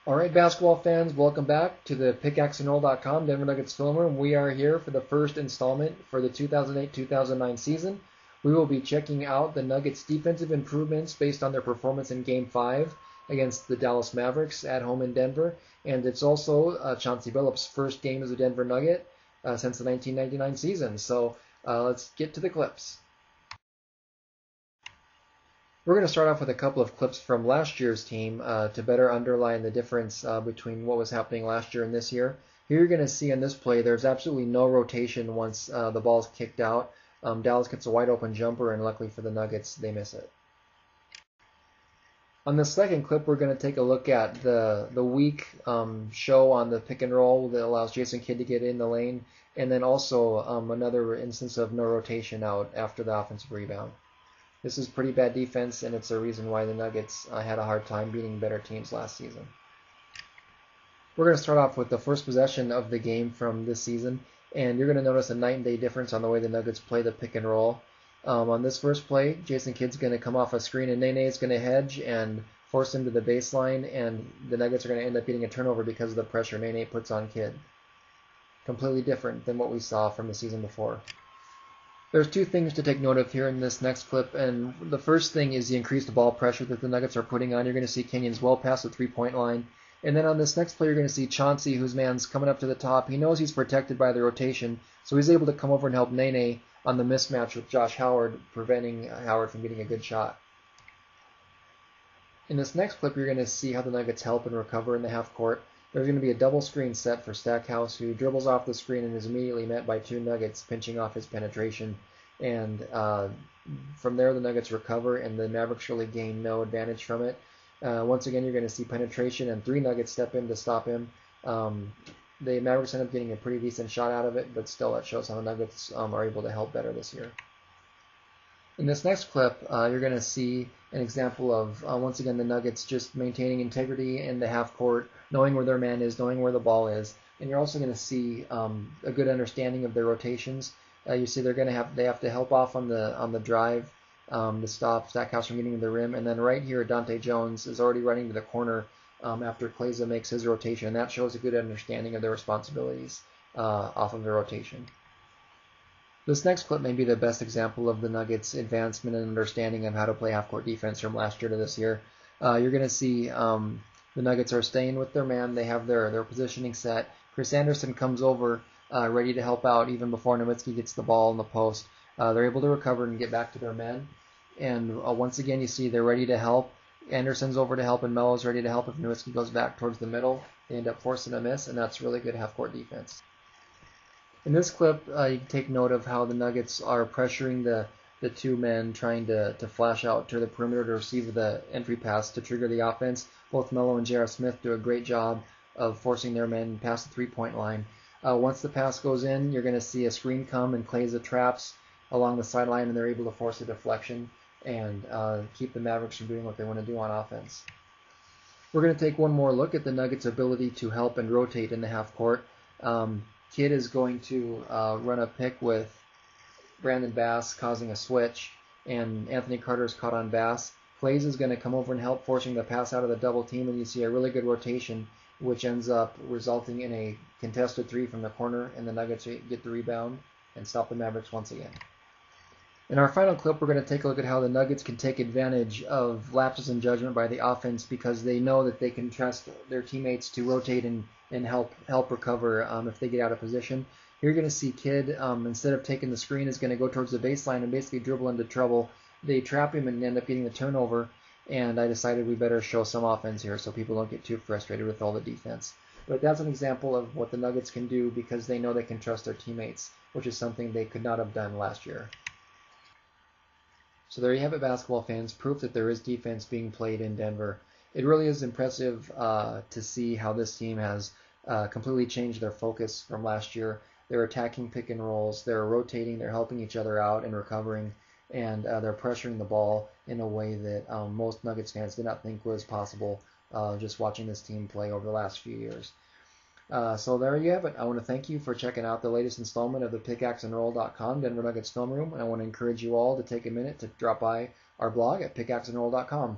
All right, basketball fans, welcome back to the pickaxeandroll.com Denver Nuggets film room. We are here for the first installment for the 2008-2009 season. We will be checking out the Nuggets' defensive improvements based on their performance in Game 5 against the Dallas Mavericks at home in Denver. And it's also Chauncey Billups' first game as a Denver Nugget since the 1999 season. So let's get to the clips. We're going to start off with a couple of clips from last year's team to better underline the difference between what was happening last year and this year. Here you're going to see in this play there's absolutely no rotation once the ball's kicked out. Dallas gets a wide open jumper, and luckily for the Nuggets, they miss it. On the second clip, we're going to take a look at the weak show on the pick and roll that allows Jason Kidd to get in the lane, and then also another instance of no rotation out after the offensive rebound. This is pretty bad defense, and it's a reason why the Nuggets had a hard time beating better teams last season. We're going to start off with the first possession of the game from this season, and you're going to notice a night and day difference on the way the Nuggets play the pick and roll. On this first play, Jason Kidd's going to come off a screen, and Nene is going to hedge and force him to the baseline, and the Nuggets are going to end up getting a turnover because of the pressure Nene puts on Kidd. Completely different than what we saw from the season before. There's two things to take note of here in this next clip, and the first thing is the increased ball pressure that the Nuggets are putting on. You're going to see Kenyon's well past the three-point line, and then on this next play you're going to see Chauncey, whose man's coming up to the top. He knows he's protected by the rotation, so he's able to come over and help Nene on the mismatch with Josh Howard, preventing Howard from getting a good shot. In this next clip you're going to see how the Nuggets help and recover in the half court. There's going to be a double screen set for Stackhouse, who dribbles off the screen and is immediately met by two Nuggets pinching off his penetration. And from there, the Nuggets recover, and the Mavericks really gain no advantage from it. Once again, you're going to see penetration, and three Nuggets step in to stop him. The Mavericks end up getting a pretty decent shot out of it, but still that shows how the Nuggets are able to help better this year. In this next clip, you're going to see an example of, once again, the Nuggets just maintaining integrity in the half court, knowing where their man is, knowing where the ball is, and you're also going to see a good understanding of their rotations. You see they have to help off on the drive to stop Stackhouse from getting to the rim, and then right here Dante Jones is already running to the corner after Kleza makes his rotation, and that shows a good understanding of their responsibilities off of the rotation. This next clip may be the best example of the Nuggets' advancement and understanding of how to play half-court defense from last year to this year. You're going to see the Nuggets are staying with their man. They have their positioning set. Chris Anderson comes over ready to help out even before Nowitzki gets the ball in the post. They're able to recover and get back to their men. And once again, you see they're ready to help. Anderson's over to help, and Melo's ready to help if Nowitzki goes back towards the middle. They end up forcing a miss, and that's really good half-court defense. In this clip, you can take note of how the Nuggets are pressuring the two men trying to flash out to the perimeter to receive the entry pass to trigger the offense. Both Melo and J.R. Smith do a great job of forcing their men past the three-point line. Once the pass goes in, you're going to see a screen come and Kleza traps along the sideline, and they're able to force a deflection and keep the Mavericks from doing what they want to do on offense. We're going to take one more look at the Nuggets' ability to help and rotate in the half court. Kidd is going to run a pick with Brandon Bass, causing a switch, and Anthony Carter is caught on Bass. Kleza is going to come over and help, forcing the pass out of the double team, and you see a really good rotation, which ends up resulting in a contested three from the corner, and the Nuggets get the rebound and stop the Mavericks once again. In our final clip, we're going to take a look at how the Nuggets can take advantage of lapses in judgment by the offense because they know that they can trust their teammates to rotate and help recover if they get out of position. Here you're going to see Kidd, instead of taking the screen, is going to go towards the baseline and basically dribble into trouble. They trap him and end up getting the turnover, and I decided we better show some offense here so people don't get too frustrated with all the defense. But that's an example of what the Nuggets can do because they know they can trust their teammates, which is something they could not have done last year. So there you have it, basketball fans, proof that there is defense being played in Denver. It really is impressive to see how this team has completely changed their focus from last year. They're attacking pick and rolls, they're rotating, they're helping each other out and recovering, and they're pressuring the ball in a way that most Nuggets fans did not think was possible just watching this team play over the last few years. So there you have it. I want to thank you for checking out the latest installment of the pickaxeandroll.com Denver Nuggets film room, and I want to encourage you all to take a minute to drop by our blog at pickaxeandroll.com.